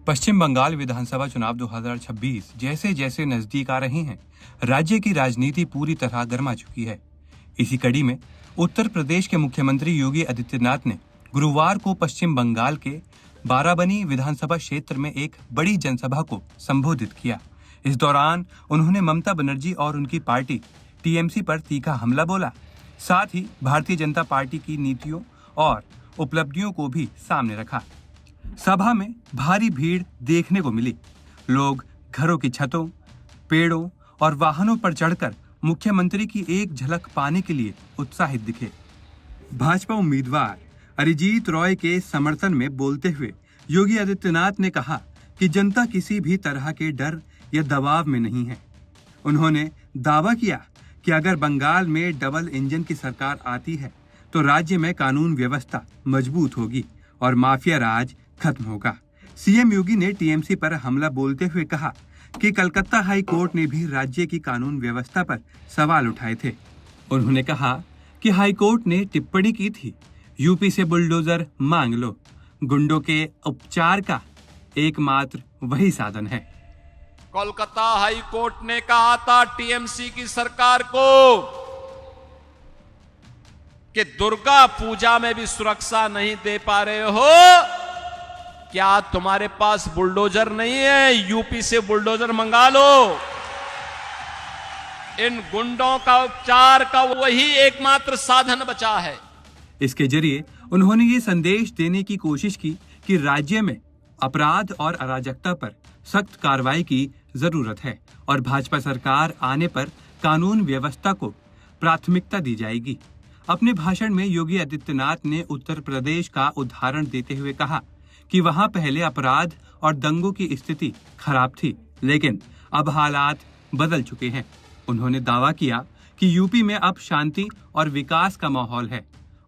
पश्चिम बंगाल विधानसभा चुनाव 2026 जैसे जैसे नजदीक आ रहे हैं, राज्य की राजनीति पूरी तरह गर्मा चुकी है। इसी कड़ी में उत्तर प्रदेश के मुख्यमंत्री योगी आदित्यनाथ ने गुरुवार को पश्चिम बंगाल के बाराबनी विधानसभा क्षेत्र में एक बड़ी जनसभा को संबोधित किया। इस दौरान उन्होंने ममता बनर्जी और उनकी पार्टी टीएमसी पर तीखा हमला बोला। साथ ही भारतीय जनता पार्टी की नीतियों और उपलब्धियों को भी सामने रखा। सभा में भारी भीड़ देखने को मिली। लोग घरों की छतों, पेड़ों और वाहनों पर चढ़कर मुख्यमंत्री की एक झलक पाने के लिए उत्साहित दिखे। भाजपा उम्मीदवार अरिजीत रॉय के समर्थन में बोलते हुए योगी आदित्यनाथ ने कहा कि जनता किसी भी तरह के डर या दबाव में नहीं है। उन्होंने दावा किया कि अगर बंगाल में डबल इंजन की सरकार आती है तो राज्य में कानून व्यवस्था मजबूत होगी और माफिया राज खत्म होगा। सीएम योगी ने टीएमसी पर हमला बोलते हुए कहा कि कलकत्ता हाई कोर्ट ने भी राज्य की कानून व्यवस्था पर सवाल उठाए थे। उन्होंने कहा कि हाई कोर्ट ने टिप्पणी की थी, यूपी से बुलडोजर मांग लो, गुंडों के उपचार का एकमात्र वही साधन है। कोलकाता हाई कोर्ट ने कहा था टीएमसी की सरकार को कि दुर्गा पूजा में भी सुरक्षा नहीं दे पा रहे हो, क्या तुम्हारे पास बुलडोजर नहीं है? यूपी से बुलडोजर मंगा लो। इन गुंडों का उपचार का वही एकमात्र साधन बचा है। इसके जरिए उन्होंने ये संदेश देने की कोशिश की कि राज्य में अपराध और अराजकता पर सख्त कार्रवाई की जरूरत है और भाजपा सरकार आने पर कानून व्यवस्था को प्राथमिकता दी जाएगी। अपने भाषण में योगी आदित्यनाथ ने उत्तर प्रदेश का उदाहरण देते हुए कहा कि वहां पहले अपराध और दंगों की स्थिति खराब थी, लेकिन अब हालात बदल चुके हैं। उन्होंने दावा किया कि यूपी में अब शांति और विकास का माहौल है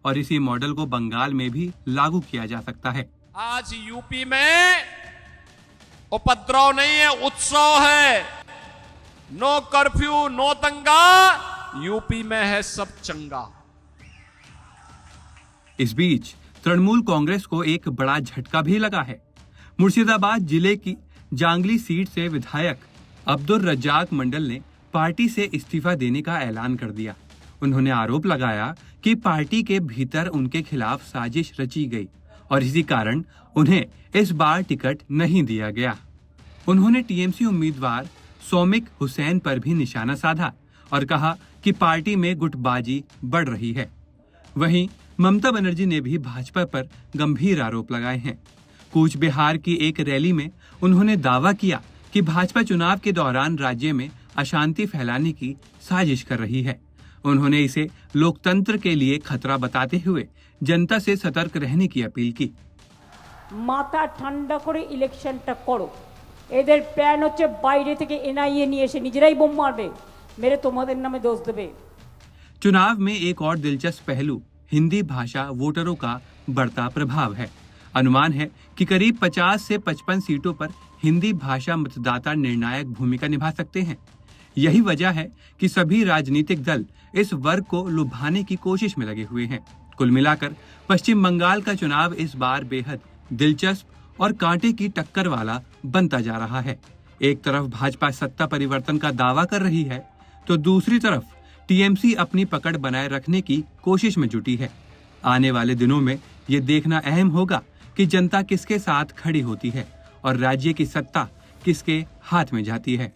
और इसी मॉडल को बंगाल में भी लागू किया जा सकता है। आज यूपी में उपद्रव नहीं है, उत्सव है। नो कर्फ्यू, नो दंगा, यूपी में है सब चंगा। इस बीच तृणमूल कांग्रेस को एक बड़ा झटका भी लगा है। मुर्शिदाबाद जिले की जांगली सीट से विधायक अब्दुल रज्जाक मंडल ने पार्टी से इस्तीफा देने का ऐलान कर दिया। उन्होंने आरोप लगाया कि पार्टी के भीतर उनके खिलाफ साजिश रची गई और इसी कारण उन्हें इस बार टिकट नहीं दिया गया। उन्होंने टीएमसी उम्मीदवार सौमिक हुसैन पर भी निशाना साधा और कहा कि पार्टी में गुटबाजी बढ़ रही है। वहीं ममता बनर्जी ने भी भाजपा पर गंभीर आरोप लगाए हैं। कूच बिहार की एक रैली में उन्होंने दावा किया कि भाजपा चुनाव के दौरान राज्य में अशांति फैलाने की साजिश कर रही है। उन्होंने इसे लोकतंत्र के लिए खतरा बताते हुए जनता से सतर्क रहने की अपील की। माथा ठंडा करे इलेक्शनটা করো। এদের প্ল্যান হচ্ছে বাইরে থেকে এনআইএ নিয়ে এসে নিজেরাই বোম মারবে, মেরে তোমাদের নামে দোষ দেবে। चुनाव में एक और दिलचस्प पहलू हिंदी भाषा वोटरों का बढ़ता प्रभाव है। अनुमान है कि करीब 50 से 55 सीटों पर हिंदी भाषा मतदाता निर्णायक भूमिका निभा सकते हैं। यही वजह है कि सभी राजनीतिक दल इस वर्ग को लुभाने की कोशिश में लगे हुए हैं। कुल मिलाकर पश्चिम बंगाल का चुनाव इस बार बेहद दिलचस्प और कांटे की टक्कर वाला बनता जा रहा है। एक तरफ भाजपा सत्ता परिवर्तन का दावा कर रही है तो दूसरी तरफ टीएमसी अपनी पकड़ बनाए रखने की कोशिश में जुटी है। आने वाले दिनों में ये देखना अहम होगा कि जनता किसके साथ खड़ी होती है और राज्य की सत्ता किसके हाथ में जाती है।